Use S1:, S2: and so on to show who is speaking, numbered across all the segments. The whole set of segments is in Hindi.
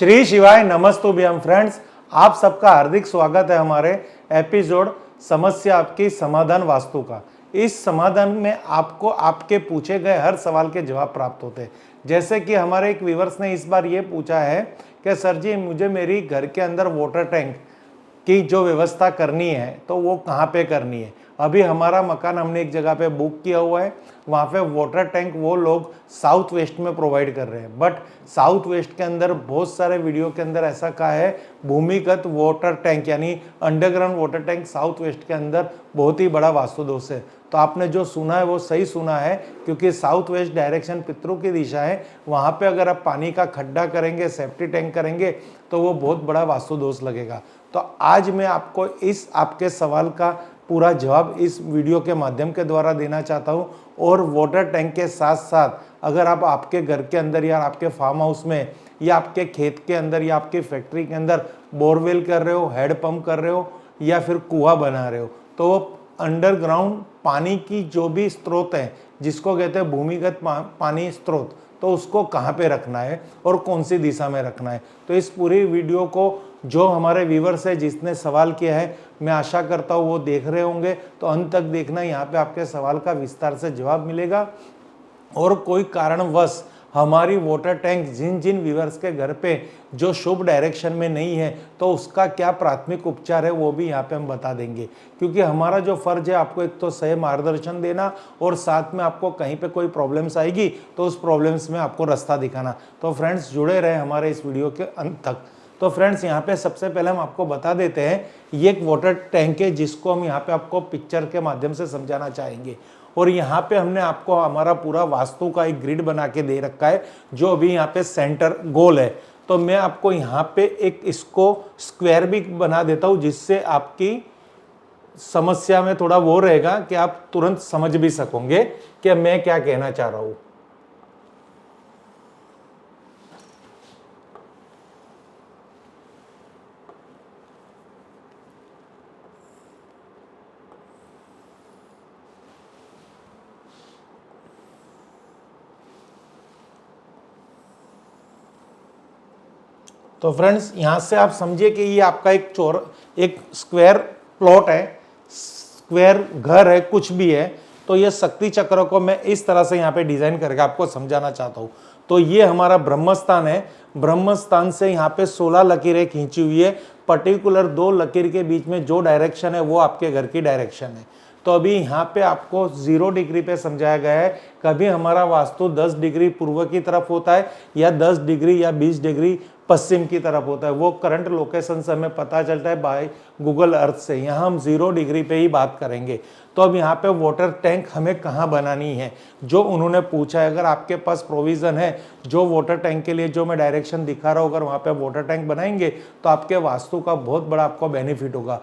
S1: श्री शिवाय नमस्तुभ्यम फ्रेंड्स, आप सबका हार्दिक स्वागत है हमारे एपिसोड समस्या आपकी समाधान वास्तु का। इस समाधान में आपको आपके पूछे गए हर सवाल के जवाब प्राप्त होते हैं। जैसे कि हमारे एक व्यूअर्स ने इस बार ये पूछा है कि सर जी मुझे मेरी घर के अंदर वाटर टैंक की जो व्यवस्था करनी है तो वो कहाँ पे करनी है। अभी हमारा मकान हमने एक जगह पे बुक किया हुआ है, वहाँ पे वाटर टैंक वो लोग साउथ वेस्ट में प्रोवाइड कर रहे हैं। बट साउथ वेस्ट के अंदर बहुत सारे वीडियो के अंदर ऐसा कहा है भूमिगत वाटर टैंक यानी underground water tank south west के अंदर बहुत ही बड़ा वास्तु दोष है। तो आपने जो सुना है वो सही सुना है, क्योंकि साउथ वेस्ट डायरेक्शन पितरों की दिशा है। वहाँ पे अगर आप पानी का खड्डा करेंगे, सेफ्टी टैंक करेंगे तो वो बहुत बड़ा वास्तु दोष लगेगा। तो आज मैं आपको इस आपके सवाल का पूरा जवाब इस वीडियो के माध्यम के द्वारा देना चाहता हूँ। और वाटर टैंक के साथ साथ अगर आप आपके घर के अंदर या आपके फार्म हाउस में या आपके खेत के अंदर या आपकी फैक्ट्री के अंदर बोरवेल कर रहे हो, हेडपम्प कर रहे हो या फिर कुआं बना रहे हो, तो वो अंडरग्राउंड पानी की जो भी स्रोत है जिसको कहते हैं भूमिगत पानी स्रोत, तो उसको कहाँ पे रखना है और कौन सी दिशा में रखना है। तो इस पूरी वीडियो को जो हमारे व्यूवर्स है जिसने सवाल किया है, मैं आशा करता हूँ वो देख रहे होंगे। तो अंत तक देखना, यहाँ पे आपके सवाल का विस्तार से जवाब मिलेगा। और कोई कारणवश हमारी वाटर टैंक जिन जिन व्यूवर्स के घर पे जो शुभ डायरेक्शन में नहीं है, तो उसका क्या प्राथमिक उपचार है वो भी यहाँ पे हम बता देंगे। क्योंकि हमारा जो फर्ज है आपको एक तो सही मार्गदर्शन देना और साथ में आपको कहीं पे कोई प्रॉब्लम्स आएगी तो उस प्रॉब्लम्स में आपको रास्ता दिखाना। तो फ्रेंड्स जुड़े रहे हमारे इस वीडियो के अंत तक। तो फ्रेंड्स यहाँ पे सबसे पहले हम आपको बता देते हैं, ये एक वाटर टैंक है जिसको हम यहाँ पे आपको पिक्चर के माध्यम से समझाना चाहेंगे। और यहाँ पे हमने आपको हमारा पूरा वास्तु का एक ग्रिड बना के दे रखा है जो अभी यहाँ पे सेंटर गोल है। तो मैं आपको यहाँ पे एक इसको स्क्वायर भी बना देता हूँ, जिससे आपकी समस्या में थोड़ा वो रहेगा कि आप तुरंत समझ भी सकोगे कि मैं क्या कहना चाह रहा हूँ। तो फ्रेंड्स यहाँ से आप समझिए कि ये आपका एक स्क्वायर प्लॉट है, स्क्वायर घर है, कुछ भी है। तो ये शक्ति चक्र को मैं इस तरह से यहाँ पे डिजाइन करके आपको समझाना चाहता हूँ। तो ये हमारा ब्रह्मस्थान है। ब्रह्मस्थान से यहाँ पे 16 लकीरें खींची हुई है। पर्टिकुलर 2 लकीर के बीच में जो डायरेक्शन है वो आपके घर की डायरेक्शन है। तो अभी यहाँ पे आपको 0 डिग्री पे समझाया गया है। कभी हमारा वास्तु 10 डिग्री पूर्व की तरफ होता है या 10 डिग्री या 20 डिग्री पश्चिम की तरफ होता है। वो करंट लोकेशन से हमें पता चलता है बाय गूगल अर्थ से। यहाँ हम 0 डिग्री पे ही बात करेंगे। तो अब यहाँ पे वाटर टैंक हमें कहाँ बनानी है जो उन्होंने पूछा है। अगर आपके पास प्रोविज़न है जो वाटर टैंक के लिए जो मैं डायरेक्शन दिखा रहा हूँ, अगर वहाँ पे वाटर टैंक बनाएंगे तो आपके वास्तु का बहुत बड़ा आपको बेनिफिट होगा।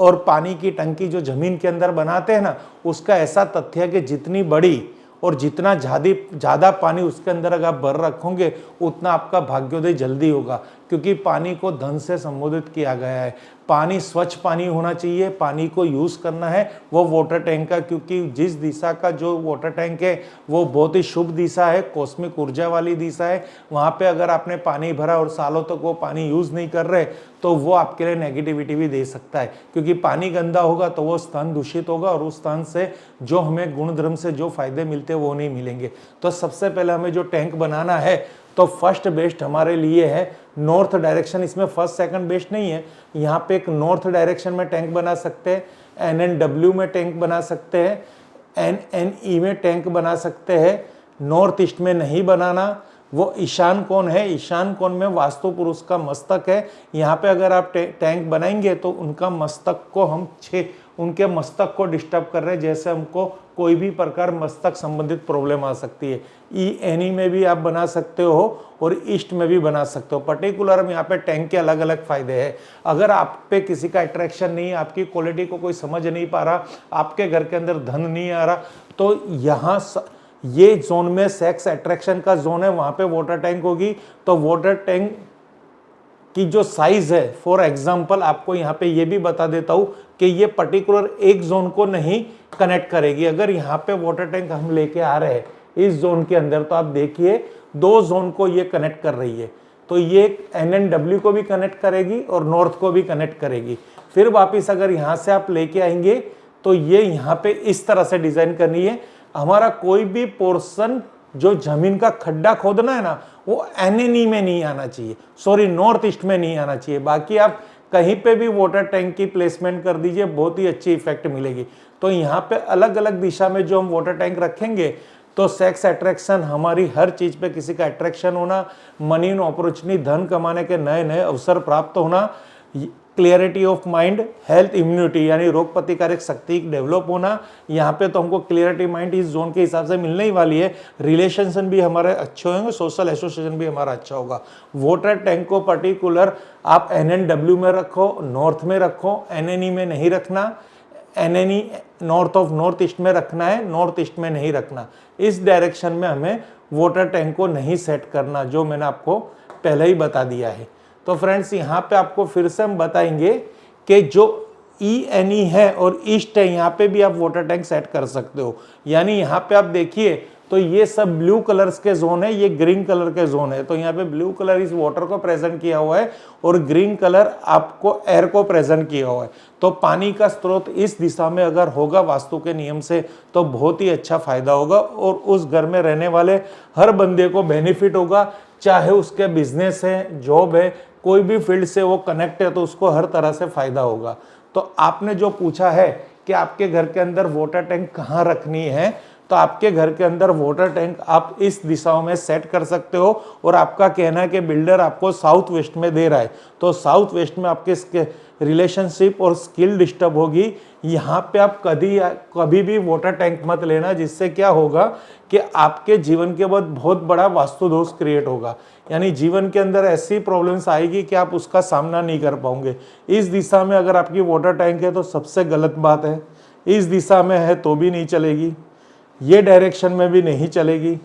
S1: और पानी की टंकी जो ज़मीन के अंदर बनाते हैं ना, उसका ऐसा तथ्य है कि जितनी बड़ी और जितना ज़्यादा पानी उसके अंदर अगर आप भर रखोगे उतना आपका भाग्योदय जल्दी होगा। क्योंकि पानी को धन से संबोधित किया गया है। पानी स्वच्छ पानी होना चाहिए, पानी को यूज़ करना है वो वाटर टैंक का। क्योंकि जिस दिशा का जो वाटर टैंक है वो बहुत ही शुभ दिशा है, कॉस्मिक ऊर्जा वाली दिशा है। वहाँ पे अगर आपने पानी भरा और सालों तक वो पानी यूज़ नहीं कर रहे तो वो आपके लिए नेगेटिविटी भी दे सकता है। क्योंकि पानी गंदा होगा तो वो स्थान दूषित होगा और उस स्थान से जो हमें गुण धर्म से जो फायदे मिलते हैं वो नहीं मिलेंगे। तो सबसे पहले हमें जो टैंक बनाना है तो फर्स्ट बेस्ट हमारे लिए है नॉर्थ डायरेक्शन। इसमें फर्स्ट सेकंड बेस्ट नहीं है। यहाँ पे एक नॉर्थ डायरेक्शन में टैंक बना सकते हैं, NNW में टैंक बना सकते हैं, NNE में टैंक बना सकते हैं। नॉर्थ ईस्ट में नहीं बनाना। वो ईशान कोण है, ईशान कोण में वास्तु पुरुष का मस्तक है। यहाँ पे अगर आप टैंक बनाएंगे तो उनका मस्तक को हम उनके मस्तक को डिस्टर्ब कर रहे हैं, जैसे हमको कोई भी प्रकार मस्तक संबंधित प्रॉब्लम आ सकती है। ENE में भी आप बना सकते हो और ईस्ट में भी बना सकते हो। पर्टिकुलर हम यहाँ पे टैंक के अलग अलग फायदे हैं। अगर आप पे किसी का अट्रैक्शन नहीं है, आपकी क्वालिटी को कोई समझ नहीं पा रहा, आपके घर के अंदर धन नहीं आ रहा, तो यहाँ ये जोन में सेक्स अट्रैक्शन का जोन है, वहाँ पे वाटर टैंक होगी। तो वाटर टैंक की जो साइज है, फॉर एग्जांपल आपको यहाँ पे ये भी बता देता हूँ कि ये पर्टिकुलर एक जोन को नहीं कनेक्ट करेगी। अगर यहाँ पे वाटर टैंक हम लेके आ रहे हैं इस जोन के अंदर, तो आप देखिए 2 जोन को ये कनेक्ट कर रही है। तो ये NNW को भी कनेक्ट करेगी और नॉर्थ को भी कनेक्ट करेगी। फिर वापस अगर यहाँ से आप लेके आएंगे तो ये यहाँ पे इस तरह से डिजाइन करनी है। हमारा कोई भी पोर्शन जो जमीन का खड्डा खोदना है ना, वो NNE में नहीं आना चाहिए, सॉरी नॉर्थ ईस्ट में नहीं आना चाहिए। बाकी आप कहीं पे भी वाटर टैंक की प्लेसमेंट कर दीजिए, बहुत ही अच्छी इफेक्ट मिलेगी। तो यहाँ पे अलग अलग दिशा में जो हम वाटर टैंक रखेंगे तो सेक्स अट्रैक्शन, हमारी हर चीज पे किसी का अट्रैक्शन होना, मनी इन अपॉर्चुनिटी, धन कमाने के नए नए अवसर प्राप्त होना, clarity of mind, health, immunity यानी रोग प्रतिकारक शक्ति डेवलप होना। यहाँ पे तो हमको क्लियरिटी माइंड इस जोन के हिसाब से मिलने ही वाली है। रिलेशनशिप भी हमारे अच्छे होंगे, सोशल एसोसिएशन भी हमारा अच्छा होगा। वाटर टैंक को पर्टिकुलर आप NNW में रखो, नॉर्थ में रखो, NNE में नहीं रखना। NNE north of north east में रखना है, नॉर्थ ईस्ट में नहीं रखना। इस डायरेक्शन में हमें वाटर टैंक को नहीं सेट करना, जो मैंने आपको पहले ही बता दिया है। तो फ्रेंड्स यहाँ पे आपको फिर से हम बताएंगे कि जो ENE है और ईस्ट है, यहाँ पे भी आप वाटर टैंक सेट कर सकते हो। यानी यहाँ पे आप देखिए तो ये सब ब्लू कलर्स के जोन है, ये ग्रीन कलर के जोन है। तो यहाँ पे ब्लू कलर इस वाटर को प्रेजेंट किया हुआ है और ग्रीन कलर आपको एयर को प्रेजेंट किया हुआ है। तो पानी का स्रोत इस दिशा में अगर होगा वास्तु के नियम से तो बहुत ही अच्छा फायदा होगा और उस घर में रहने वाले हर बंदे को बेनिफिट होगा। चाहे उसके बिजनेस है, जॉब है, कोई भी फील्ड से वो कनेक्ट है तो उसको हर तरह से फायदा होगा। तो आपने जो पूछा है कि आपके घर के अंदर वाटर टैंक कहाँ रखनी है, तो आपके घर के अंदर वाटर टैंक आप इस दिशाओं में सेट कर सकते हो। और आपका कहना है कि बिल्डर आपको साउथ वेस्ट में दे रहा है, तो साउथ वेस्ट में आपके रिलेशनशिप और स्किल डिस्टर्ब होगी। यहाँ पे आप कभी भी वाटर टैंक मत लेना, जिससे क्या होगा कि आपके जीवन के बाद बहुत बड़ा वास्तु दोष क्रिएट होगा। यानी जीवन के अंदर ऐसी प्रॉब्लम्स आएगी कि आप उसका सामना नहीं कर पाओगे। इस दिशा में अगर आपकी वाटर टैंक है तो सबसे गलत बात है। इस दिशा में है तो भी नहीं चलेगी, ये डायरेक्शन में भी नहीं चलेगी,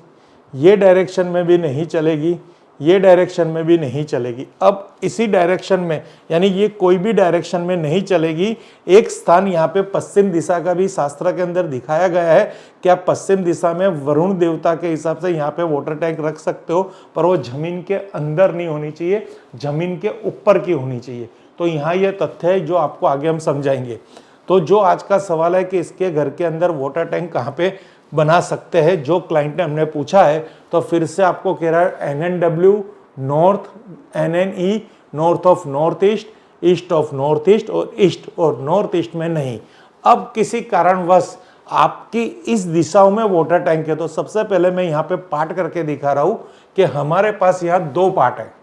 S1: ये डायरेक्शन में भी नहीं चलेगी, ये डायरेक्शन में भी नहीं चलेगी। अब इसी डायरेक्शन में यानी ये कोई भी डायरेक्शन में नहीं चलेगी। एक स्थान यहाँ पे पश्चिम दिशा का भी शास्त्र के अंदर दिखाया गया है कि आप पश्चिम दिशा में वरुण देवता के हिसाब से यहाँ पे वाटर टैंक रख सकते हो, पर वो जमीन के अंदर नहीं होनी चाहिए, जमीन के ऊपर की होनी चाहिए। तो यहाँ ये तथ्य है जो आपको आगे हम समझाएंगे। तो जो आज का सवाल है कि इसके घर के अंदर वाटर टैंक कहाँ पे बना सकते हैं, जो क्लाइंट ने हमने पूछा है, तो फिर से आपको कह रहा है NNW north, NNE north of north east, east of north east और ईस्ट और नॉर्थ ईस्ट में नहीं। अब किसी कारणवश आपकी इस दिशाओं में वाटर टैंक है तो सबसे पहले मैं यहाँ पे पार्ट करके दिखा रहा हूं कि हमारे पास यहाँ दो पार्ट है।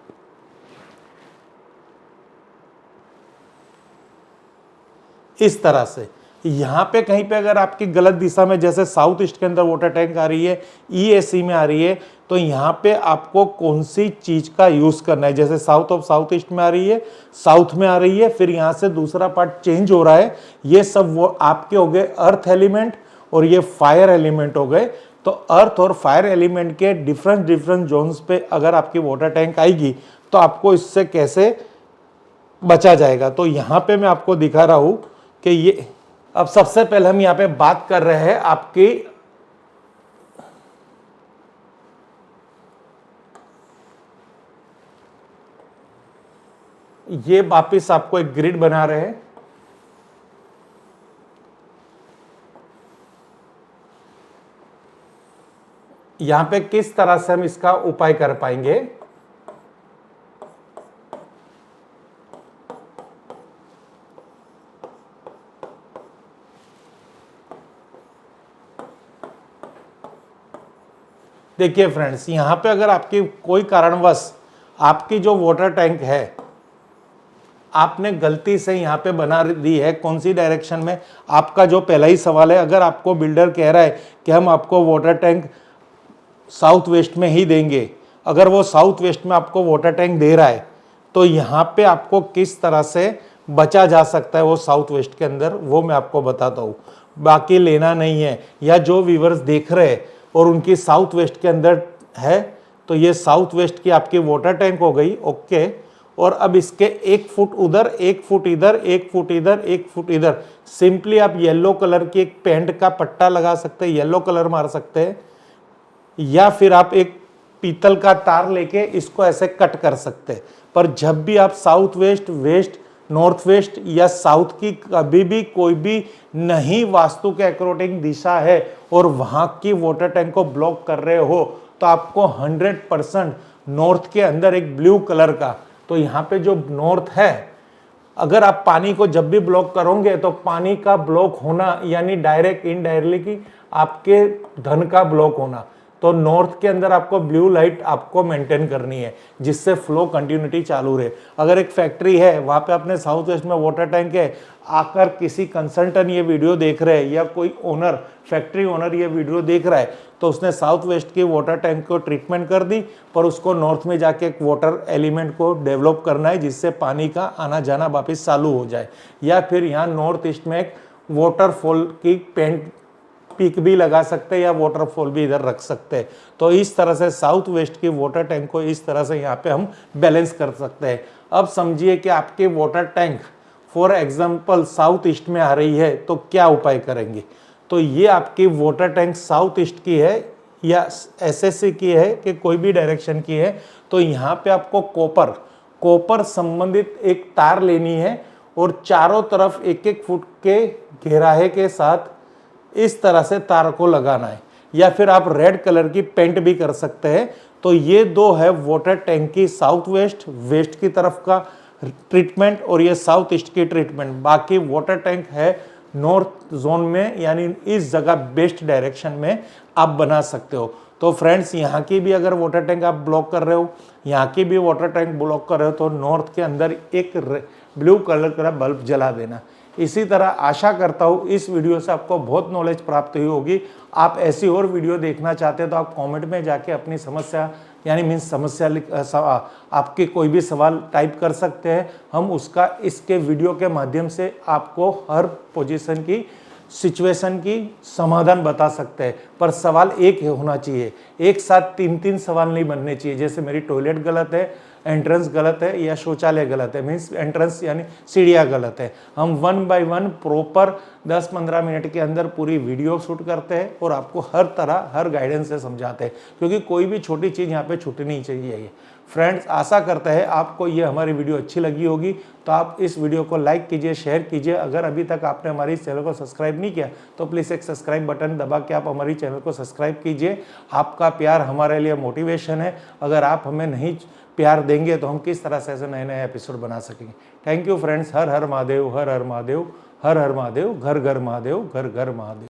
S1: इस तरह से यहाँ पे कहीं पे अगर आपकी गलत दिशा में, जैसे साउथ ईस्ट के अंदर वाटर टैंक आ रही है, EAC में आ रही है, तो यहाँ पे आपको कौन सी चीज का यूज करना है। जैसे साउथ ऑफ साउथ ईस्ट में आ रही है, साउथ में आ रही है, फिर यहाँ से दूसरा पार्ट चेंज हो रहा है। ये सब वो आपके हो गए अर्थ एलिमेंट और ये फायर एलिमेंट हो गए। तो अर्थ और फायर एलिमेंट के डिफरेंट जोन्स पे अगर आपकी वाटर टैंक आएगी तो आपको इससे कैसे बचा जाएगा। तो यहाँ पे मैं आपको दिखा रहा हूँ कि ये, अब सबसे पहले हम यहाँ पे बात कर रहे हैं आपकी ये वापिस आपको एक ग्रिड बना रहे हैं। यहां पे किस तरह से हम इसका उपाय कर पाएंगे। देखिए फ्रेंड्स, यहां पे अगर आपकी कोई कारणवश आपकी जो वाटर टैंक है आपने गलती से यहाँ पे बना दी है, कौन सी डायरेक्शन में, आपका जो पहला ही सवाल है, अगर आपको बिल्डर कह रहा है कि हम आपको वाटर टैंक साउथ वेस्ट में ही देंगे, अगर वो साउथ वेस्ट में आपको वाटर टैंक दे रहा है तो यहाँ पे आपको किस तरह से बचा जा सकता है वो साउथ वेस्ट के अंदर, वो मैं आपको बताता हूँ। बाकी लेना नहीं है, या जो व्यूवर्स देख रहे हैं और उनकी साउथ वेस्ट के अंदर है तो ये साउथ वेस्ट की आपकी वाटर टैंक हो गई, ओके। और अब इसके 1 फुट उधर, 1 फुट इधर, 1 फुट इधर, 1 फुट इधर, सिंपली आप येलो कलर की एक पेंट का पट्टा लगा सकते हैं, येलो कलर मार सकते हैं, या फिर आप एक पीतल का तार लेके इसको ऐसे कट कर सकते हैं। पर जब भी आप south west, west, north west या साउथ की कभी भी कोई भी नहीं वास्तु के अकॉर्डिंग दिशा है और वहां की वाटर टैंक को ब्लॉक कर रहे हो, तो आपको 100% नॉर्थ के अंदर एक ब्लू कलर का, तो यहाँ पे जो नॉर्थ है, अगर आप पानी को जब भी ब्लॉक करोगे तो पानी का ब्लॉक होना यानी डायरेक्ट इनडायरेक्टली आपके धन का ब्लॉक होना, तो नॉर्थ के अंदर आपको ब्लू लाइट आपको मेंटेन करनी है जिससे फ्लो कंटिन्यूटी चालू रहे। अगर एक फैक्ट्री है वहां पे अपने साउथ वेस्ट में वाटर टैंक है, आकर किसी कंसल्टेंट ये वीडियो देख रहे हैं या कोई ओनर, फैक्ट्री ओनर ये वीडियो देख रहा है, तो उसने साउथ वेस्ट की वाटर टैंक को ट्रीटमेंट कर दी, पर उसको नॉर्थ में जाके एक वाटर एलिमेंट को डेवलप करना है जिससे पानी का आना जाना वापस चालू हो जाए। या फिर यहाँ नॉर्थ ईस्ट में एक वाटरफॉल की पेंट पीक भी लगा सकते हैं या वाटरफॉल भी इधर रख सकते हैं। तो इस तरह से साउथ वेस्ट की वाटर टैंक को इस तरह से यहाँ पे हम बैलेंस कर सकते हैं। अब समझिए कि आपके water tank for example south east में आ रही है तो क्या उपाय करेंगे। तो ये आपकी वाटर टैंक साउथ ईस्ट की है या एसएससी की है कि कोई भी डायरेक्शन की है, तो यहाँ पे आपको कॉपर संबंधित एक तार लेनी है और चारों तरफ 1-1 फुट के घेराहे के साथ इस तरह से तार को लगाना है, या फिर आप रेड कलर की पेंट भी कर सकते हैं। तो ये दो है वाटर टैंक की साउथ वेस्ट, वेस्ट की तरफ का ट्रीटमेंट और ये साउथ ईस्ट की ट्रीटमेंट। बाकी वाटर टैंक है नॉर्थ जोन में यानी इस जगह बेस्ट डायरेक्शन में आप बना सकते हो। तो फ्रेंड्स, यहाँ की भी अगर वाटर टैंक आप ब्लॉक कर रहे हो, यहाँ की भी वाटर टैंक ब्लॉक कर रहे हो, तो नॉर्थ के अंदर एक ब्लू कलर का बल्ब जला देना। इसी तरह आशा करता हूँ इस वीडियो से आपको बहुत नॉलेज प्राप्त हुई होगी। आप ऐसी और वीडियो देखना चाहते हैं तो आप कमेंट में जाके अपनी समस्या यानी मीन्स आपके कोई भी सवाल टाइप कर सकते हैं। हम उसका इसके वीडियो के माध्यम से आपको हर पोजीशन की सिचुएशन की समाधान बता सकते हैं। पर सवाल एक होना चाहिए, एक साथ 3-3 सवाल नहीं बनने चाहिए। जैसे मेरी टॉयलेट गलत है, एंट्रेंस गलत है या शौचालय गलत है, मीन्स एंट्रेंस यानी सीढ़ियाँ गलत है। हम 1 बाय 1 प्रॉपर 10-15 मिनट के अंदर पूरी वीडियो शूट करते हैं और आपको हर तरह हर गाइडेंस से समझाते हैं, क्योंकि कोई भी छोटी चीज़ यहाँ पे छूटनी चाहिए। फ्रेंड्स, आशा करते हैं आपको ये हमारी वीडियो अच्छी लगी होगी, तो आप इस वीडियो को लाइक कीजिए, शेयर कीजिए। अगर अभी तक आपने हमारी चैनल को सब्सक्राइब नहीं किया तो प्लीज़ एक सब्सक्राइब बटन दबा के आप हमारी चैनल को सब्सक्राइब कीजिए। आपका प्यार हमारे लिए मोटिवेशन है। अगर आप हमें नहीं प्यार देंगे तो हम किस तरह से ऐसे नए नए एपिसोड बना सकेंगे। Thank you friends. हर हर महादेव, हर हर महादेव, हर हर महादेव, घर घर महादेव, घर घर महादेव।